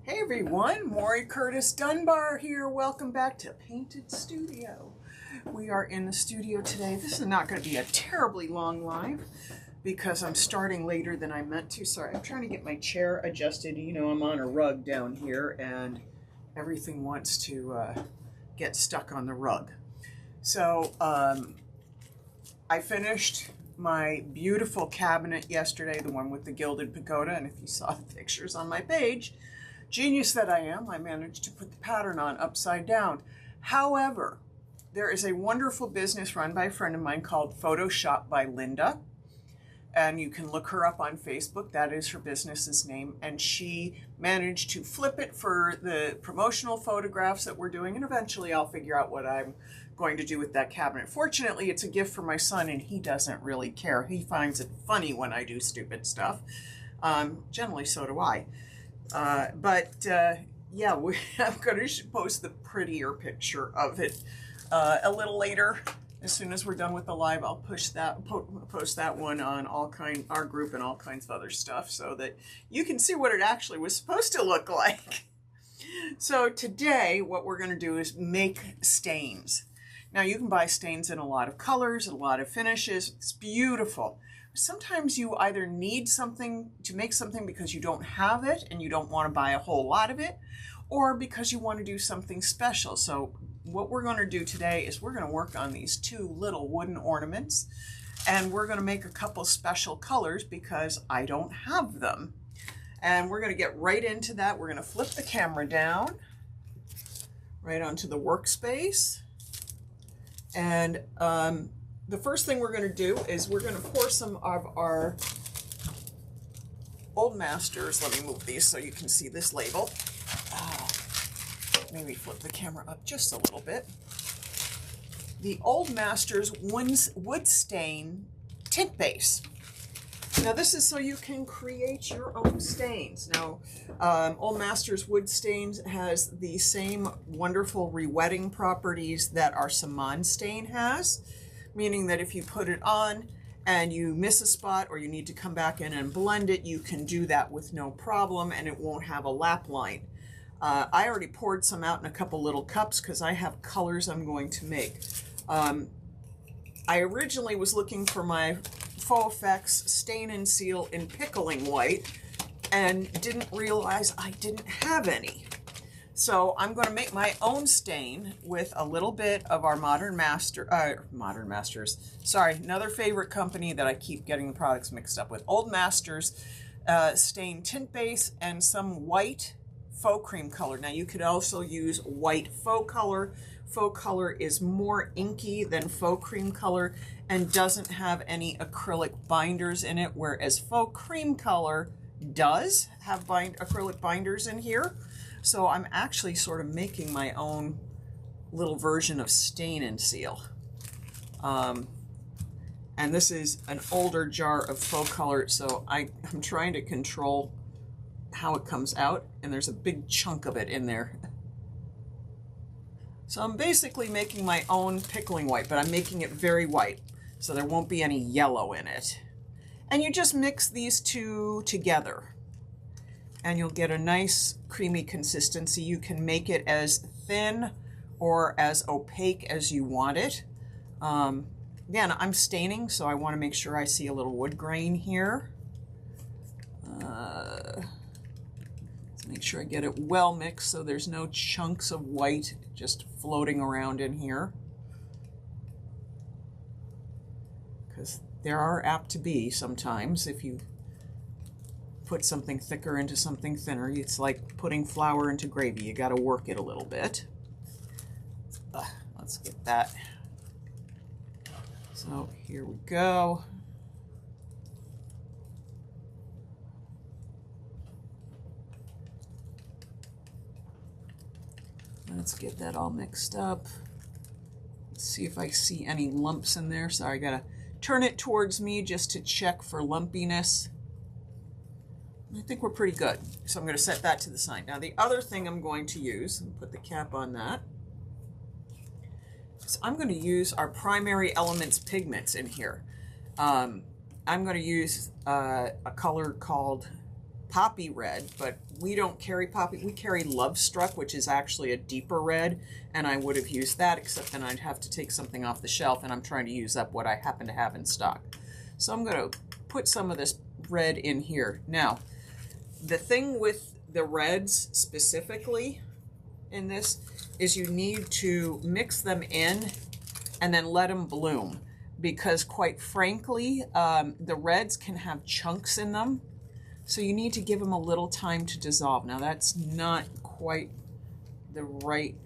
Hey everyone, Maury Curtis Dunbar here. Welcome back to Painted Studio. We are in the studio today. This is not going to be a terribly long live because I'm starting later than I meant to. Sorry, I'm trying to get my chair adjusted. You know, I'm on a rug down here and everything wants to get stuck on the rug. So I finished my beautiful cabinet yesterday, the one with the gilded pagoda, and if you saw the pictures on my page, genius that I am, I managed to put the pattern on upside down. However, there is a wonderful business run by a friend of mine called Photoshop by Linda, and you can look her up on Facebook. That is her business's name, and she managed to flip it for the promotional photographs that we're doing, and eventually I'll figure out what I'm going to do with that cabinet. Fortunately, it's a gift for my son, and he doesn't really care. He finds it funny when I do stupid stuff. Generally, so do I. Yeah, I'm going to post the prettier picture of it a little later. As soon as we're done with the live, I'll post that one on our group and all kinds of other stuff so that you can see what it actually was supposed to look like. So today, what we're going to do is make stains. Now, you can buy stains in a lot of colors, a lot of finishes. It's beautiful. Sometimes you either need something to make something because you don't have it and you don't want to buy a whole lot of it, or because you want to do something special. So what we're going to do today is we're going to work on these two little wooden ornaments, and we're going to make a couple special colors because I don't have them. And we're going to get right into that. We're going to flip the camera down right onto the workspace. And the first thing we're going to do is we're going to pour some of our Old Masters. Let me move these so you can see this label. Maybe flip the camera up just a little bit. The Old Masters Wood Stain Tint Base. Now this is so you can create your own stains. Now Old Masters Wood Stains has the same wonderful re-wetting properties that our Saman stain has, meaning that if you put it on and you miss a spot or you need to come back in and blend it, you can do that with no problem and it won't have a lap line. I already poured some out in a couple little cups because I have colors I'm going to make. I originally was looking for my Faux Effects Stain and Seal in Pickling White and didn't realize I didn't have any. So I'm going to make my own stain with a little bit of our Modern Masters. Sorry, another favorite company that I keep getting the products mixed up with. Old Masters Stain Tint Base and some white faux cream color. Now you could also use white faux color. Faux color is more inky than faux cream color and doesn't have any acrylic binders in it, whereas faux cream color does have acrylic binders in here. So I'm actually sort of making my own little version of Stain and Seal. And this is an older jar of faux color, so I'm trying to control how it comes out, and there's a big chunk of it in there. So I'm basically making my own pickling white, but I'm making it very white, so there won't be any yellow in it. And you just mix these two together, and you'll get a nice creamy consistency. You can make it as thin or as opaque as you want it. Again, I'm staining, so I want to make sure I see a little wood grain here. Make sure I get it well mixed so there's no chunks of white just floating around in here, because there are apt to be sometimes if you put something thicker into something thinner. It's like putting flour into gravy. You got to work it a little bit. Let's get that. So here we go. Let's get that all mixed up. Let's see if I see any lumps in there. Sorry, I gotta turn it towards me just to check for lumpiness. I think we're pretty good. So I'm gonna set that to the side. Now the other thing I'm going to use, and put the cap on that, is I'm gonna use our Primary Elements pigments in here. I'm gonna use a color called poppy red, but we don't carry poppy. We carry Love Struck, which is actually a deeper red, and I would have used that, except then I'd have to take something off the shelf, and I'm trying to use up what I happen to have in stock. So I'm going to put some of this red in here. Now, the thing with the reds specifically in this is you need to mix them in and then let them bloom, because quite frankly, the reds can have chunks in them. So you need to give them a little time to dissolve. Now that's not quite the right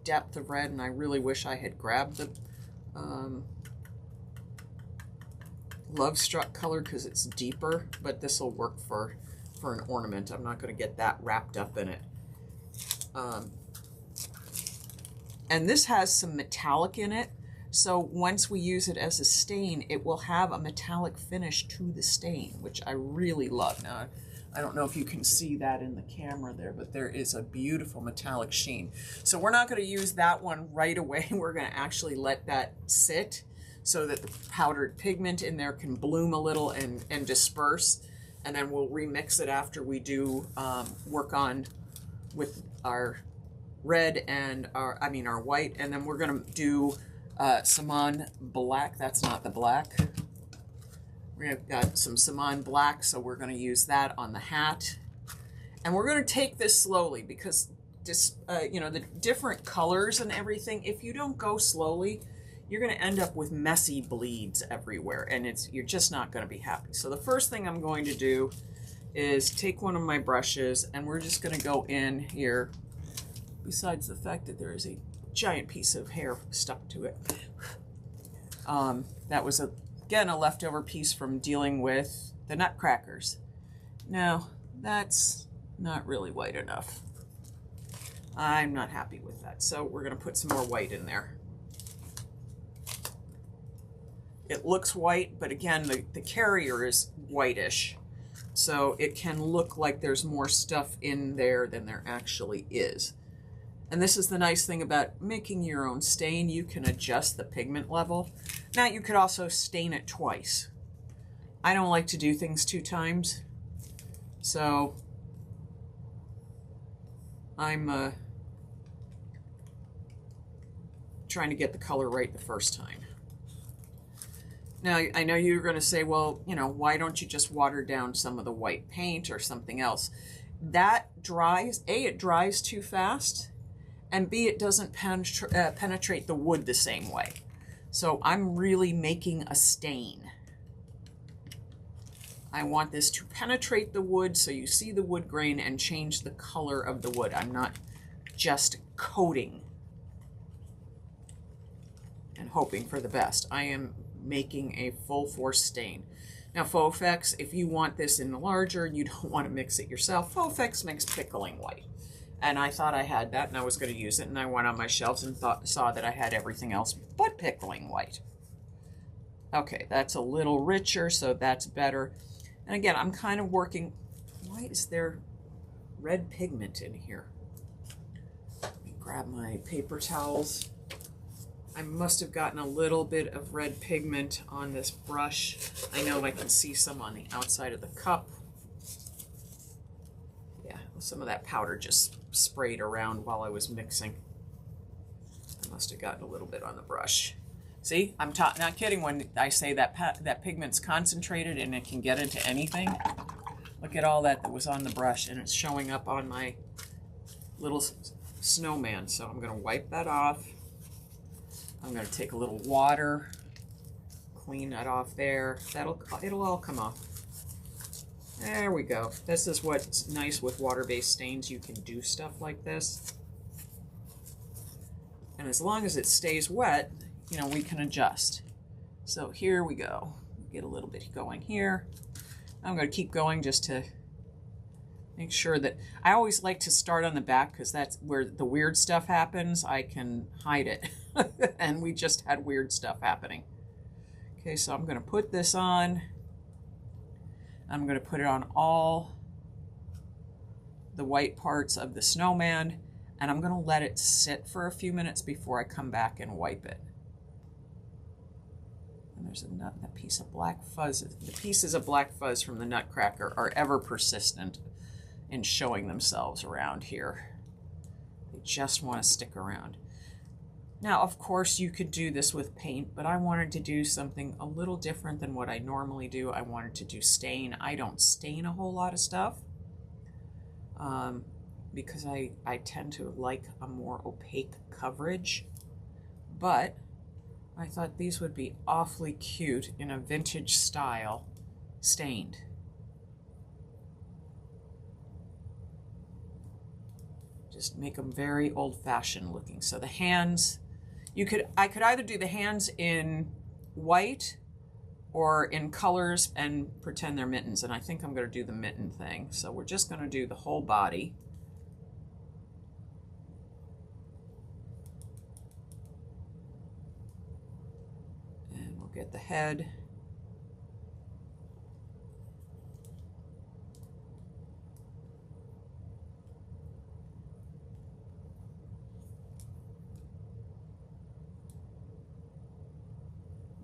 depth of red, and I really wish I had grabbed the Love Struck color because it's deeper, but this will work for an ornament. I'm not going to get that wrapped up in it. And this has some metallic in it, so once we use it as a stain, it will have a metallic finish to the stain, which I really love. Now, I don't know if you can see that in the camera there, but there is a beautiful metallic sheen. So we're not going to use that one right away. We're going to actually let that sit so that the powdered pigment in there can bloom a little and disperse. And then we'll remix it after we do work on with our red and our white. And then we're going to do Saman Black. That's not the black. We've got some Saman Black, so we're going to use that on the hat. And we're going to take this slowly because this, the different colors and everything, if you don't go slowly, you're going to end up with messy bleeds everywhere, and you're just not going to be happy. So the first thing I'm going to do is take one of my brushes, and we're just going to go in here, besides the fact that there is a giant piece of hair stuck to it. That was, again, a leftover piece from dealing with the nutcrackers. Now, that's not really white enough. I'm not happy with that, so we're going to put some more white in there. It looks white, but again, the carrier is whitish, so it can look like there's more stuff in there than there actually is. And this is the nice thing about making your own stain. You can adjust the pigment level. Now, you could also stain it twice. I don't like to do things 2 times, so I'm trying to get the color right the first time. Now, I know you're going to say, well, why don't you just water down some of the white paint or something else? That dries, A, it dries too fast, and B, it doesn't penetrate the wood the same way. So I'm really making a stain. I want this to penetrate the wood so you see the wood grain and change the color of the wood. I'm not just coating and hoping for the best. I am making a full force stain. Now, Faux Effects, if you want this in larger and you don't want to mix it yourself, Faux Effects makes pickling white. And I thought I had that and I was going to use it, and I went on my shelves and saw that I had everything else but pickling white. Okay, that's a little richer, so that's better. And again, I'm kind of working, why is there red pigment in here? Let me grab my paper towels. I must have gotten a little bit of red pigment on this brush. I know I can see some on the outside of the cup. Yeah, some of that powder just sprayed around while I was mixing. I must have gotten a little bit on the brush. See, I'm not kidding when I say that pigment's concentrated and it can get into anything. Look at all that was on the brush, and it's showing up on my little snowman. So I'm going to wipe that off. I'm going to take a little water, clean that off there. It'll all come off. There we go. This is what's nice with water-based stains. You can do stuff like this. And as long as it stays wet, we can adjust. So here we go. Get a little bit going here. I'm going to keep going just to make sure that I always like to start on the back because that's where the weird stuff happens. I can hide it. And we just had weird stuff happening. Okay, so I'm going to put this on. I'm going to put it on all the white parts of the snowman, and I'm going to let it sit for a few minutes before I come back and wipe it. And there's a nut, that piece of black fuzz. The pieces of black fuzz from the Nutcracker are ever persistent in showing themselves around here. They just want to stick around. Now, of course, you could do this with paint, but I wanted to do something a little different than what I normally do. I wanted to do stain. I don't stain a whole lot of stuff because I tend to like a more opaque coverage. But I thought these would be awfully cute in a vintage style stained. Just make them very old-fashioned looking. So the hands, I could either do the hands in white or in colors and pretend they're mittens. And I think I'm going to do the mitten thing. So we're just going to do the whole body. And we'll get the head.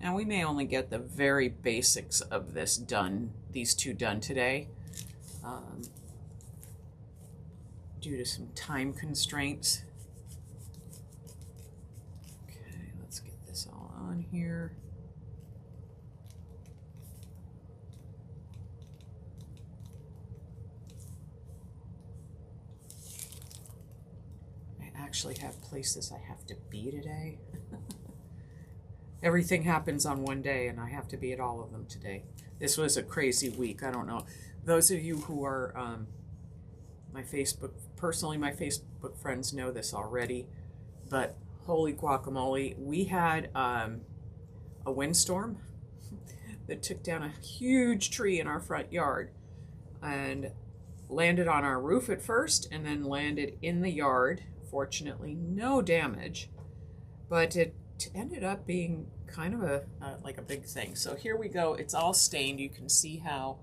Now we may only get the very basics of this done, these two done today, due to some time constraints. Okay, let's get this all on here. I actually have places I have to be today. Everything happens on one day, and I have to be at all of them today. This was a crazy week. I don't know. Those of you who are my Facebook friends know this already, but holy guacamole, we had a windstorm that took down a huge tree in our front yard and landed on our roof at first and then landed in the yard. Fortunately, no damage, but it ended up being kind of like a big thing. So here we go. It's all stained. You can see how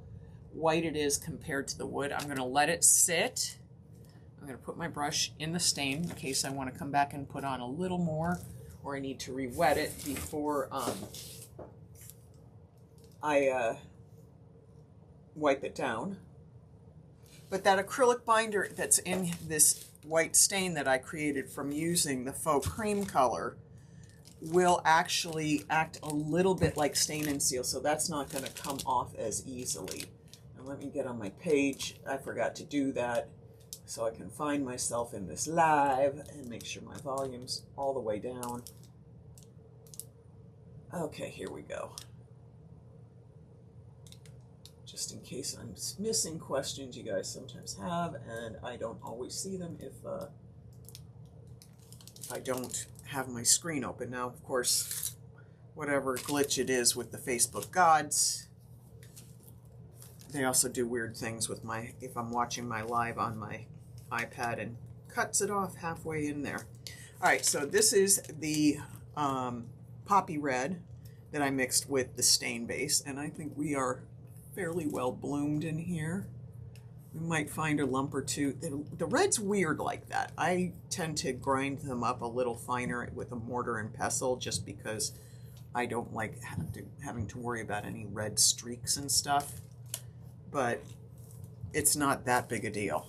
white it is compared to the wood. I'm going to let it sit. I'm going to put my brush in the stain in case I want to come back and put on a little more, or I need to re-wet it before I wipe it down. But that acrylic binder that's in this white stain that I created from using the faux cream color will actually act a little bit like stain and seal, so that's not going to come off as easily. And let me get on my page. I forgot to do that, so I can find myself in this live and make sure my volume's all the way down. Okay, here we go. Just in case I'm missing questions you guys sometimes have, and I don't always see them if I don't have my screen open. Now, of course, whatever glitch it is with the Facebook gods, they also do weird things with if I'm watching my live on my iPad and cuts it off halfway in there. All right, so this is the poppy red that I mixed with the stain base, and I think we are fairly well bloomed in here. We might find a lump or two. The red's weird like that. I tend to grind them up a little finer with a mortar and pestle just because I don't like having to worry about any red streaks and stuff. But it's not that big a deal,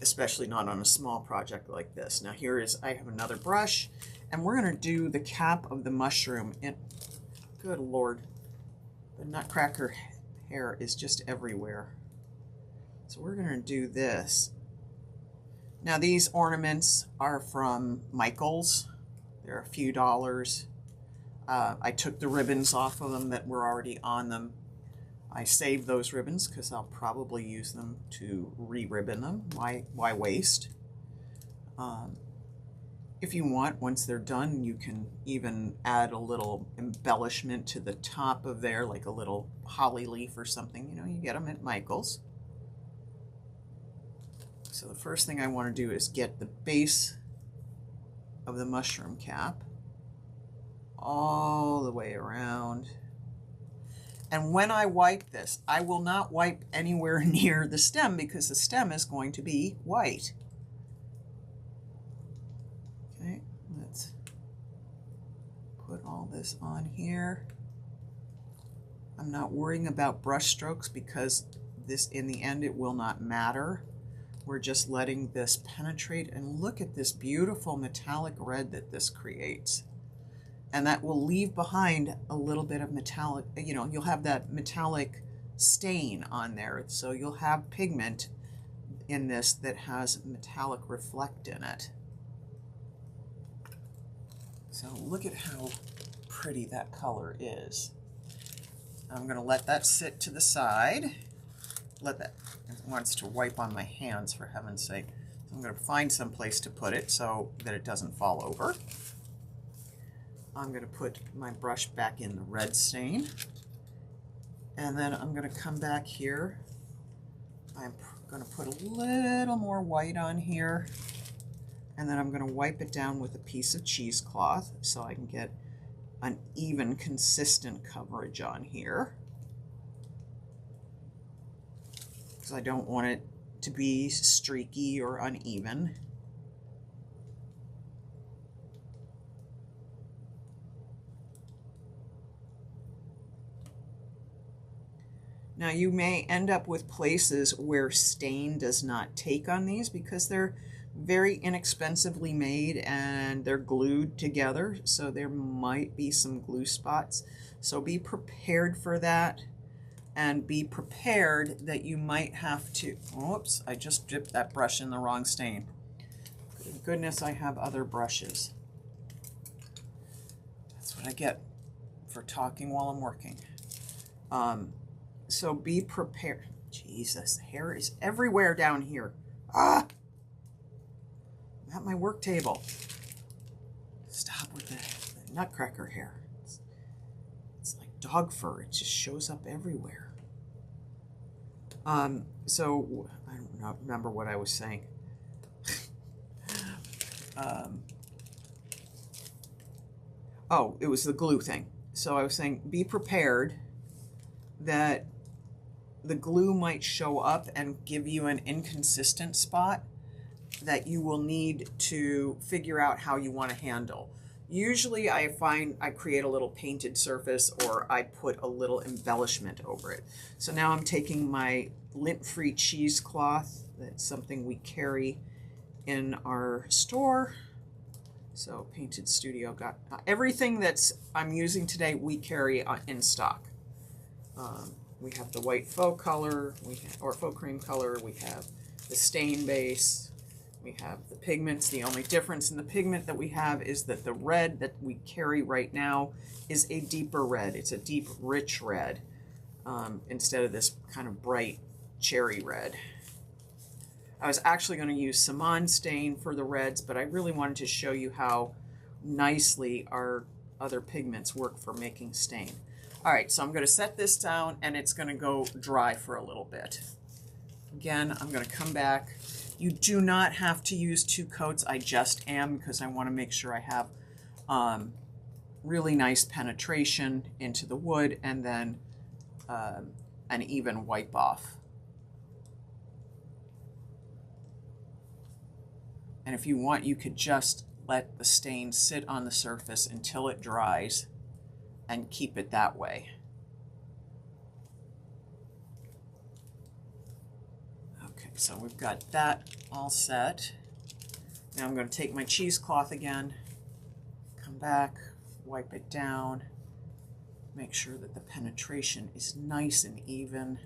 especially not on a small project like this. Now I have another brush, and we're going to do the cap of the mushroom. And good Lord, the Nutcracker hair is just everywhere. So we're going to do this. Now these ornaments are from Michaels. They're a few dollars. I took the ribbons off of them that were already on them. I saved those ribbons because I'll probably use them to re-ribbon them. Why waste? If you want, once they're done, you can even add a little embellishment to the top of there, like a little holly leaf or something. You know, you get them at Michael's. So the first thing I want to do is get the base of the mushroom cap all the way around. And when I wipe this, I will not wipe anywhere near the stem because the stem is going to be white. Okay, let's put all this on here. I'm not worrying about brush strokes because this, in the end, it will not matter. We're just letting this penetrate, and look at this beautiful metallic red that this creates. And that will leave behind a little bit of metallic, you know, you'll have that metallic stain on there. So you'll have pigment in this that has metallic reflect in it. So look at how pretty that color is. I'm going to let that sit to the side. Let that, it wants to wipe on my hands for heaven's sake. So I'm going to find some place to put it so that it doesn't fall over. I'm going to put my brush back in the red stain. And then I'm going to come back here. I'm going to put a little more white on here. And then I'm going to wipe it down with a piece of cheesecloth so I can get an even, consistent coverage on here. Because I don't want it to be streaky or uneven. Now you may end up with places where stain does not take on these because they're very inexpensively made and they're glued together, so there might be some glue spots. So be prepared for that, and be prepared that you might have to, whoops, I just dipped that brush in the wrong stain. Good goodness, I have other brushes. That's what I get for talking while I'm working. So be prepared. Jesus, hair is everywhere down here. Ah! I'm at my work table. Stop with the nutcracker hair. It's like dog fur. It just shows up everywhere. So I don't remember what I was saying. Oh, it was the glue thing. So I was saying be prepared that the glue might show up and give you an inconsistent spot that you will need to figure out how you want to handle. Usually I find I create a little painted surface or I put a little embellishment over it. So now I'm taking my lint-free cheesecloth. That's something we carry in our store. So Painted Studio got everything that's I'm using today we carry in stock. We have the white faux color, or faux cream color, we have the stain base, we have the pigments. The only difference in the pigment that we have is that the red that we carry right now is a deeper red. It's a deep, rich red, instead of this kind of bright cherry red. I was actually going to use Saman stain for the reds, but I really wanted to show you how nicely our other pigments work for making stain. All right, so I'm going to set this down and it's going to go dry for a little bit. Again, I'm going to come back. You do not have to use 2 coats. I just am because I want to make sure I have really nice penetration into the wood and then an even wipe off. And if you want, you could just let the stain sit on the surface until it dries and keep it that way. Okay, so we've got that all set. Now I'm going to take my cheesecloth again, come back, wipe it down, make sure that the penetration is nice and even.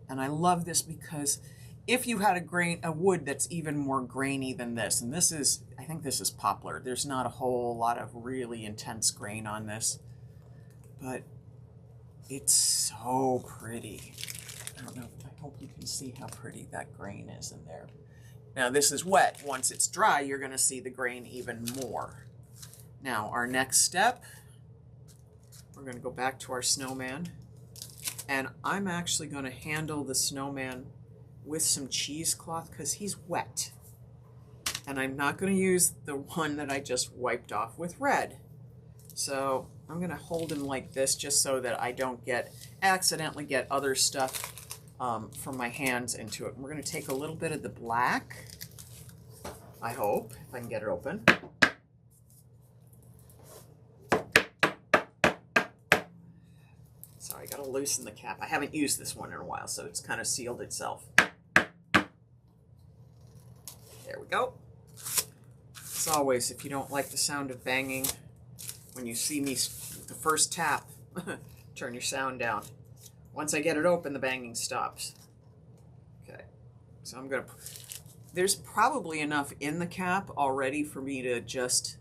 And I love this because if you had a wood that's even more grainy than this, and this is, I think this is poplar. There's not a whole lot of really intense grain on this, but it's so pretty. I don't know, I hope you can see how pretty that grain is in there. Now this is wet. Once it's dry, you're gonna see the grain even more. Now our next step, we're gonna go back to our snowman, and I'm actually gonna handle the snowman with some cheesecloth because he's wet. And I'm not going to use the one that I just wiped off with red. So I'm going to hold him like this just so that I don't accidentally get other stuff from my hands into it. And we're going to take a little bit of the black, I hope, if I can get it open. gotta loosen the cap. I haven't used this one in a while, so it's kind of sealed itself. There we go. As always, if you don't like the sound of banging, when you see me, the first tap, turn your sound down. Once I get it open, the banging stops. Okay, so I'm gonna, there's probably enough in the cap already for me to just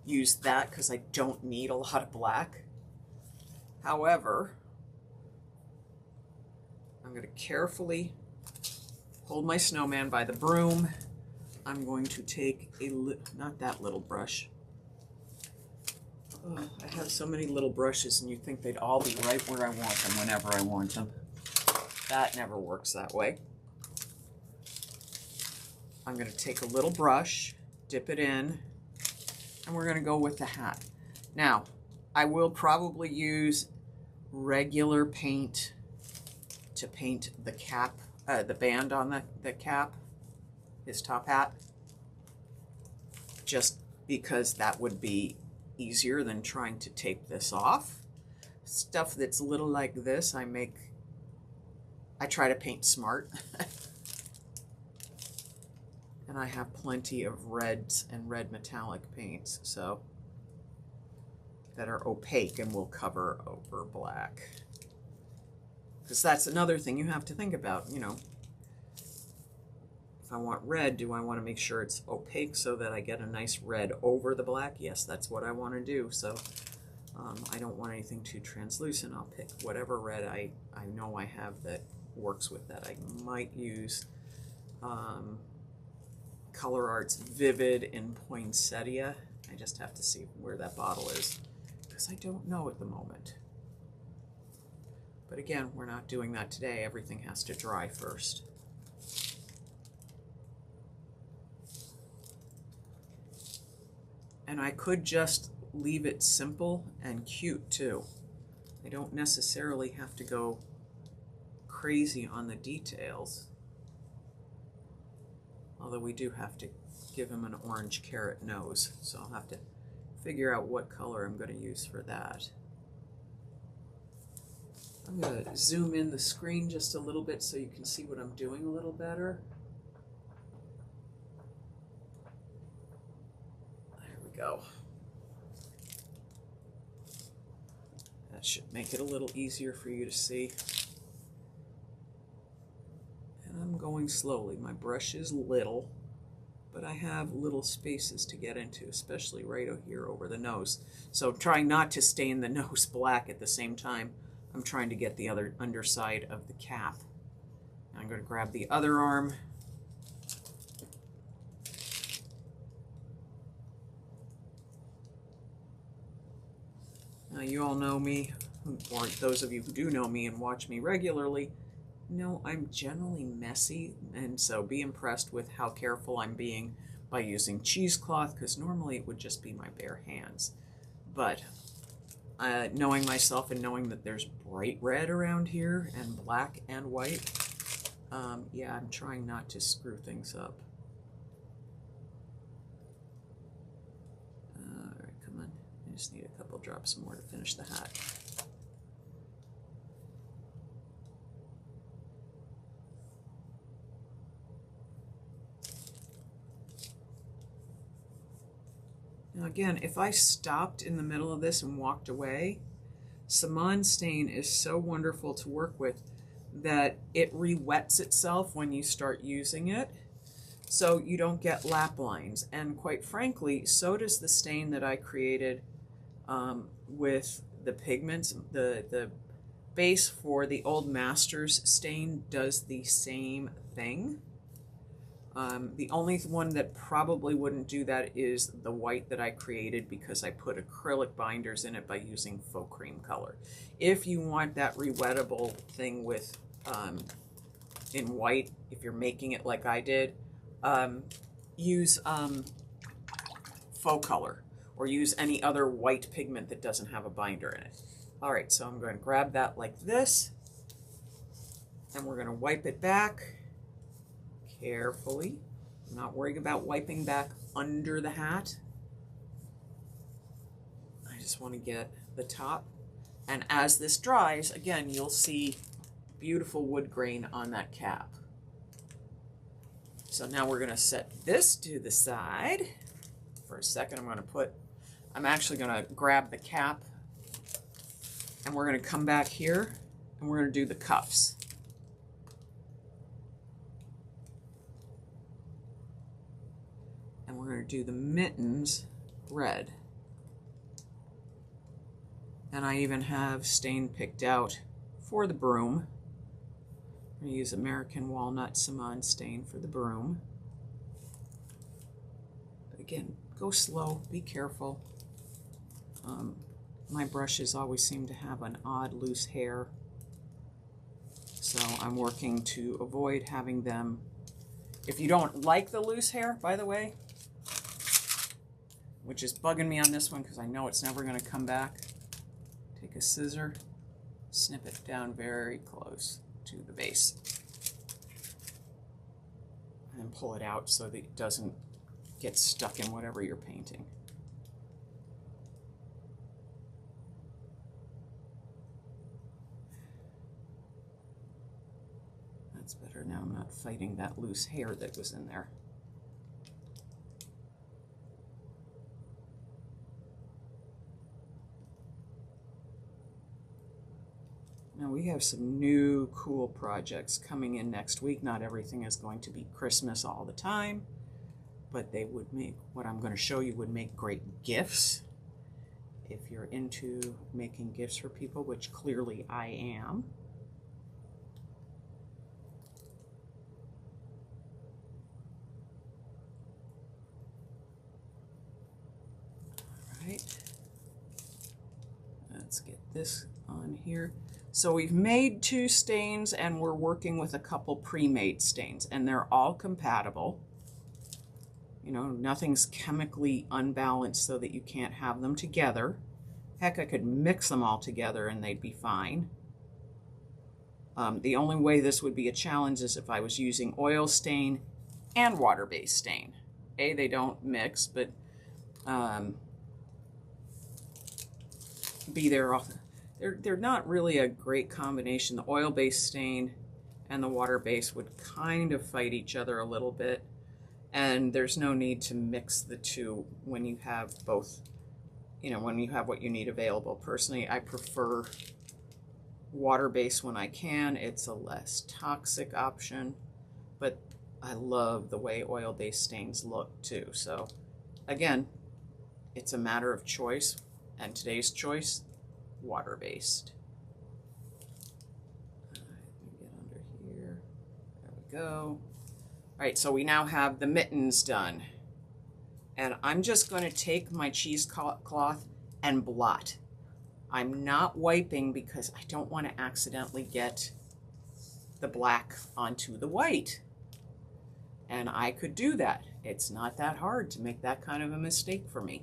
use that because I don't need a lot of black. However, I'm gonna carefully hold my snowman by the broom. I'm going to take a, not that little brush. Oh, I have so many little brushes and you'd think they'd all be right where I want them whenever I want them. That never works that way. I'm going to take a little brush, dip it in, and we're going to go with the hat. Now, I will probably use regular paint to paint the cap, the band on the cap, his top hat, just because that would be easier than trying to tape this off. Stuff that's little like this, I try to paint smart. And I have plenty of reds and red metallic paints, so that are opaque and will cover over black. Because that's another thing you have to think about, you know. If I want red, do I want to make sure it's opaque so that I get a nice red over the black? Yes, that's what I want to do. So I don't want anything too translucent. I'll pick whatever red I know I have that works with that. I might use Color Arts Vivid in Poinsettia. I just have to see where that bottle is because I don't know at the moment. But again, we're not doing that today. Everything has to dry first. And I could just leave it simple and cute too. I don't necessarily have to go crazy on the details. Although we do have to give him an orange carrot nose, so I'll have to figure out what color I'm going to use for that. I'm going to zoom in the screen just a little bit so you can see what I'm doing a little better. Go. That should make it a little easier for you to see. And I'm going slowly. My brush is little, but I have little spaces to get into, especially right here over the nose. So trying not to stain the nose black at the same time, I'm trying to get the other underside of the cap. And I'm going to grab the other arm. Now, you all know me, or those of you who do know me and watch me regularly, know I'm generally messy, and so be impressed with how careful I'm being by using cheesecloth, because normally it would just be my bare hands. But knowing myself and knowing that there's bright red around here and black and white, yeah, I'm trying not to screw things up. Just need a couple drops more to finish the hat. Now again, if I stopped in the middle of this and walked away, Saman Stain is so wonderful to work with that it re-wets itself when you start using it, so you don't get lap lines. And quite frankly, so does the stain that I created with the pigments. The base for the Old Masters stain does the same thing. The only one that probably wouldn't do that is the white that I created, because I put acrylic binders in it by using faux cream color. If you want that rewettable thing with in white, if you're making it like I did, use faux color, or use any other white pigment that doesn't have a binder in it. All right, so I'm going to grab that like this, and we're going to wipe it back carefully. I'm not worrying about wiping back under the hat. I just want to get the top. And as this dries, again, you'll see beautiful wood grain on that cap. So now we're going to set this to the side. For a second, I'm actually going to grab the cap, and we're going to come back here and we're going to do the cuffs. And we're going to do the mittens red. And I even have stain picked out for the broom. I'm going to use American Walnut Simone stain for the broom. But again, go slow, be careful. My brushes always seem to have an odd loose hair, so I'm working to avoid having them. If you don't like the loose hair, by the way, which is bugging me on this one because I know it's never going to come back, take a scissor, snip it down very close to the base, and then pull it out so that it doesn't get stuck in whatever you're painting. That's better. Now I'm not fighting that loose hair that was in there. Now we have some new cool projects coming in next week. Not everything is going to be Christmas all the time, but they would make, what I'm going to show you would make great gifts. If you're into making gifts for people, which clearly I am. All right, let's get this on here. So we've made 2 stains and we're working with a couple pre-made stains, and they're all compatible. You know, nothing's chemically unbalanced so that you can't have them together. Heck, I could mix them all together and they'd be fine. The only way this would be a challenge is if I was using oil stain and water-based stain. They don't mix, but they're not really a great combination. The oil-based stain and the water-based would kind of fight each other a little bit, and there's no need to mix the two when you have both, you know, when you have what you need available. Personally, I prefer water-based when I can. It's a less toxic option, but I love the way oil-based stains look too. So again, it's a matter of choice, and today's choice, water-based. All right, let me get under here. There we go. All right, so we now have the mittens done. And I'm just going to take my cheesecloth and blot. I'm not wiping because I don't want to accidentally get the black onto the white. And I could do that. It's not that hard to make that kind of a mistake for me.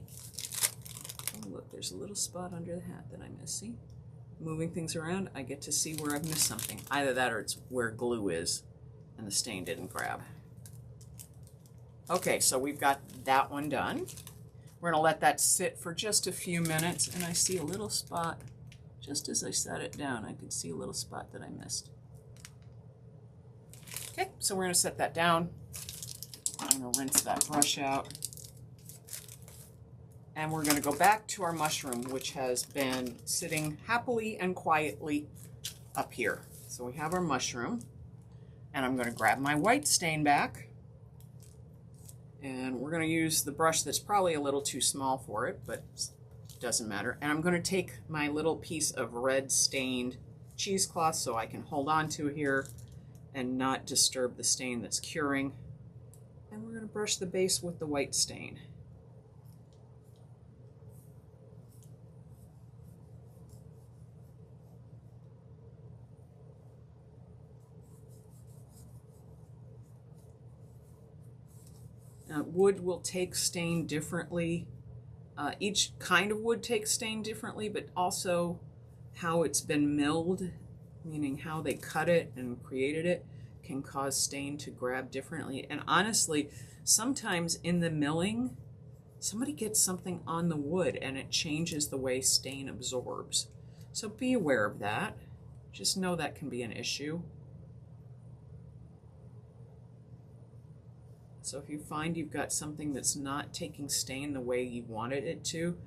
Oh, look, there's a little spot under the hat that I missed. See? Moving things around, I get to see where I've missed something. Either that or it's where glue is and the stain didn't grab. Okay, so we've got that one done. We're going to let that sit for just a few minutes, and I see a little spot. Just as I set it down, I could see a little spot that I missed. Okay, so we're going to set that down. I'm going to rinse that brush out. And we're going to go back to our mushroom, which has been sitting happily and quietly up here. So we have our mushroom, and I'm going to grab my white stain back. And we're going to use the brush that's probably a little too small for it, but it doesn't matter. And I'm going to take my little piece of red stained cheesecloth so I can hold on to here and not disturb the stain that's curing. And we're going to brush the base with the white stain. Wood will take stain differently. Each kind of wood takes stain differently, but also how it's been milled, meaning how they cut it and created it, can cause stain to grab differently. And honestly, sometimes in the milling, somebody gets something on the wood and it changes the way stain absorbs. So be aware of that. Just know that can be an issue. So if you find you've got something that's not taking stain the way you wanted it to,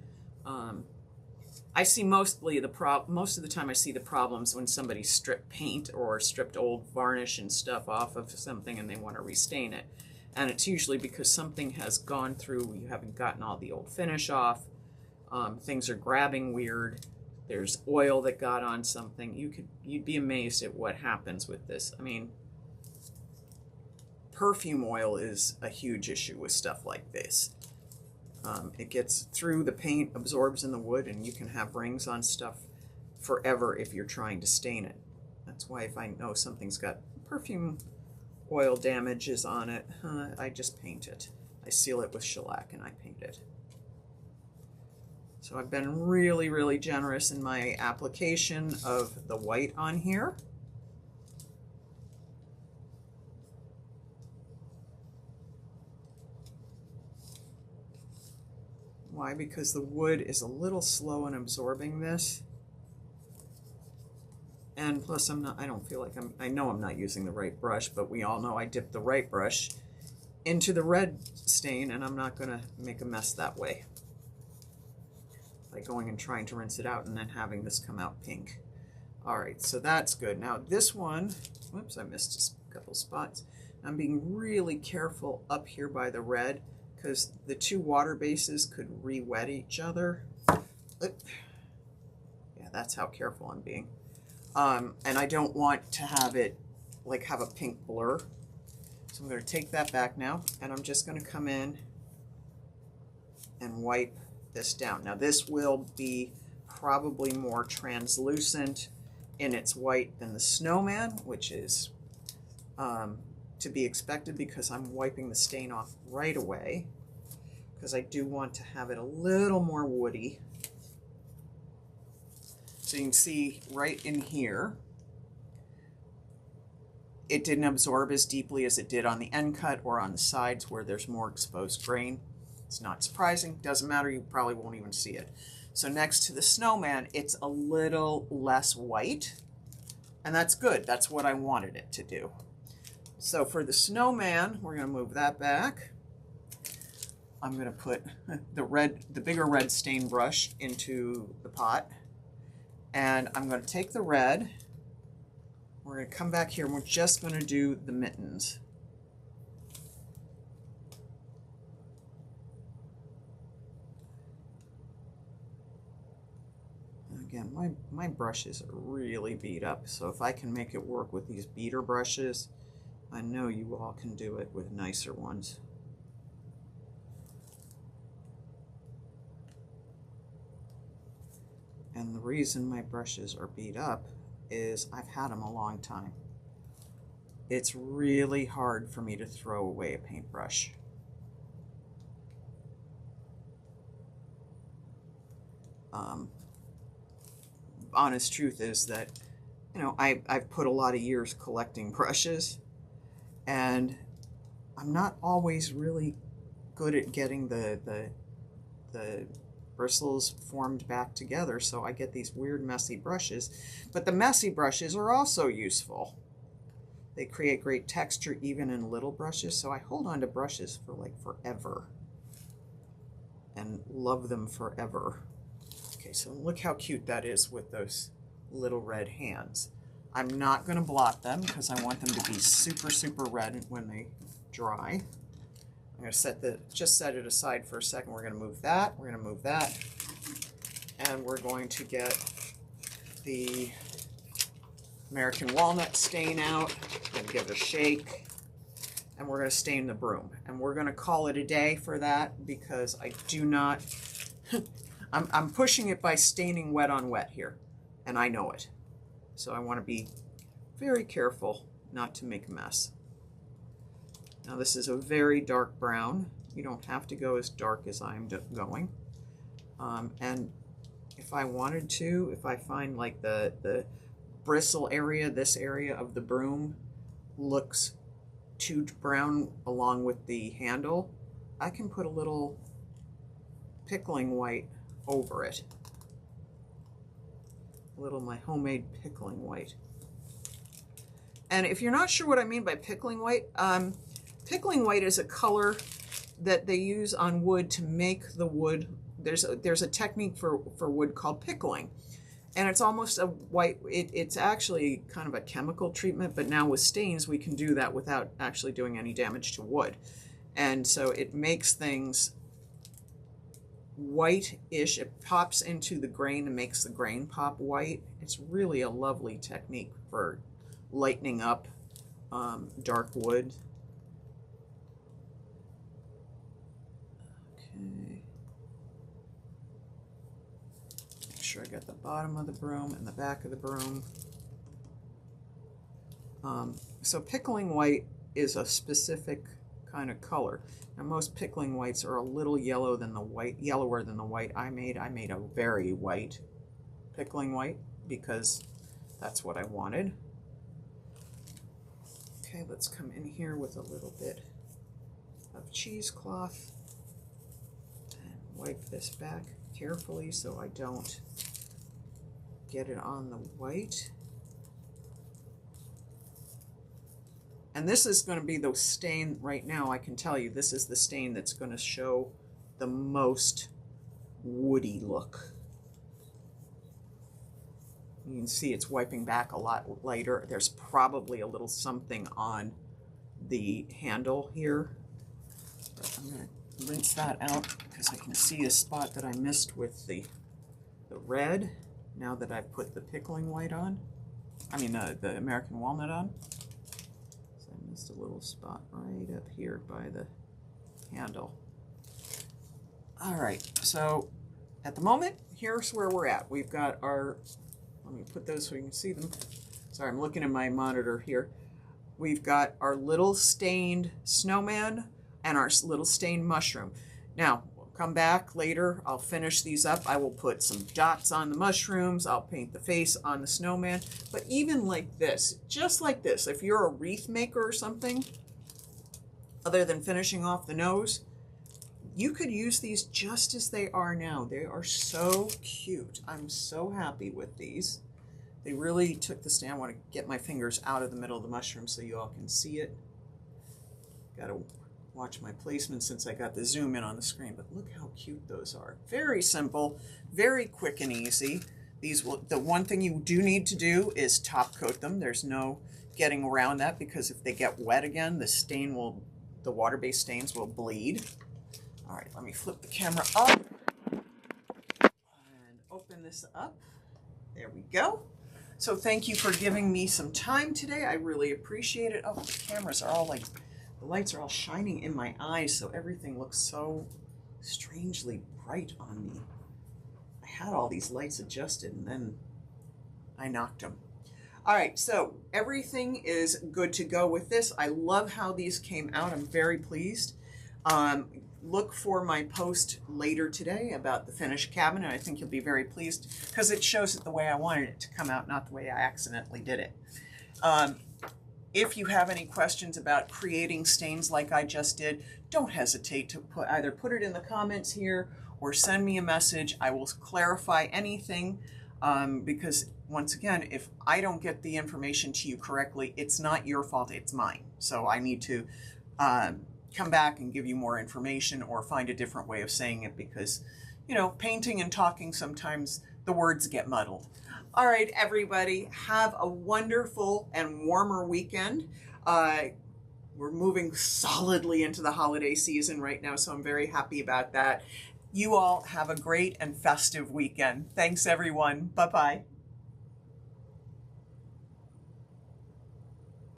I see most of the time I see the problems when somebody stripped paint or stripped old varnish and stuff off of something and they want to restain it. And it's usually because something has gone through, you haven't gotten all the old finish off, things are grabbing weird, there's oil that got on something. You'd be amazed at what happens with this. I mean, perfume oil is a huge issue with stuff like this. It gets through the paint, absorbs in the wood, and you can have rings on stuff forever if you're trying to stain it. That's why if I know something's got perfume oil damages on it, I just paint it. I seal it with shellac and I paint it. So I've been really, really generous in my application of the white on here. Why? Because the wood is a little slow in absorbing this. And plus I don't feel like I know I'm not using the right brush, but we all know I dipped the right brush into the red stain and I'm not gonna make a mess that way. By going and trying to rinse it out and then having this come out pink. All right, so that's good. Now this one, whoops, I missed a couple spots. I'm being really careful up here by the red because the two water bases could re-wet each other. Yeah, that's how careful I'm being. And I don't want to have it like have a pink blur. So I'm going to take that back now and I'm just going to come in and wipe this down. Now this will be probably more translucent in its white than the snowman, which is to be expected because I'm wiping the stain off right away because I do want to have it a little more woody. So you can see right in here, it didn't absorb as deeply as it did on the end cut or on the sides where there's more exposed grain. It's not surprising, doesn't matter, you probably won't even see it. So next to the snowman, it's a little less white, and that's good. That's what I wanted it to do. So for the snowman, we're gonna move that back. I'm gonna put the bigger red stain brush into the pot, and I'm gonna take the red, we're gonna come back here and we're just gonna do the mittens. Again, my brushes are really beat up, so if I can make it work with these beater brushes, I know you all can do it with nicer ones. And the reason my brushes are beat up is I've had them a long time. It's really hard for me to throw away a paintbrush. Honest truth is that, you know, I've put a lot of years collecting brushes, and I'm not always really good at getting the bristles formed back together, so I get these weird messy brushes. But the messy brushes are also useful. They create great texture even in little brushes, so I hold on to brushes for like forever and love them forever. Okay, so look how cute that is with those little red hands. I'm not going to blot them because I want them to be super, super red when they dry. I'm going to just set it aside for a second. We're going to move that. We're going to move that. And we're going to get the American walnut stain out. We're going to give it a shake. And we're going to stain the broom. And we're going to call it a day for that because I do not... I'm pushing it by staining wet on wet here, and I know it. So I want to be very careful not to make a mess. Now this is a very dark brown. You don't have to go as dark as I'm going. And if I wanted to, if I find like the bristle area, this area of the broom looks too brown along with the handle, I can put a little pickling white over it. a little of my homemade pickling white. And if you're not sure what I mean by pickling white is a color that they use on wood to make the wood. There's a technique for wood called pickling. And it's almost a white, it's actually kind of a chemical treatment, but now with stains, we can do that without actually doing any damage to wood. And so it makes things white-ish. It pops into the grain and makes the grain pop white. It's really a lovely technique for lightening up dark wood. Okay. Make sure I got the bottom of the broom and the back of the broom. So pickling white is a specific kind of color. Now most pickling whites are a little yellower than the white I made. I made a very white pickling white because that's what I wanted. Okay, let's come in here with a little bit of cheesecloth and wipe this back carefully so I don't get it on the white. And this is going to be the stain right now. I can tell you this is the stain that's going to show the most woody look. You can see it's wiping back a lot lighter. There's probably a little something on the handle here. But I'm going to rinse that out because I can see a spot that I missed with the red now that I've put the pickling white on. I mean the American walnut on. Just a little spot right up here by the handle. All right, so at the moment, here's where we're at. We've got our, let me put those so you can see them. Sorry, I'm looking at my monitor here. We've got our little stained snowman and our little stained mushroom. Now, we'll come back later. I'll finish these up. I will put some dots on the mushrooms. I'll paint the face on the snowman. But even like this, just like this, if you're a wreath maker or something, other than finishing off the nose, you could use these just as they are now. They are so cute. I'm so happy with these. They really took the stand. I want to get my fingers out of the middle of the mushroom so you all can see it. Got to watch my placement since I got the zoom in on the screen, but look how cute those are. Very simple, very quick and easy. These will, the one thing you do need to do is top coat them. There's no getting around that because if they get wet again, the stain will, the water-based stains will bleed. All right, let me flip the camera up and open this up. There we go. So thank you for giving me some time today. I really appreciate it. Oh, the cameras are all like, the lights are all shining in my eyes, so everything looks so strangely bright on me. I had all these lights adjusted and then I knocked them. All right, so everything is good to go with this. I love how these came out. I'm very pleased. Look for my post later today about the finished cabinet. I think you'll be very pleased because it shows it the way I wanted it to come out, not the way I accidentally did it. If you have any questions about creating stains like I just did, don't hesitate to either put it in the comments here or send me a message. I will clarify anything because once again, if I don't get the information to you correctly, it's not your fault, it's mine. So I need to come back and give you more information or find a different way of saying it because, you know, painting and talking, sometimes the words get muddled. All right, everybody, have a wonderful and warmer weekend. We're moving solidly into the holiday season right now, so I'm very happy about that. You all have a great and festive weekend. Thanks, everyone. Bye-bye.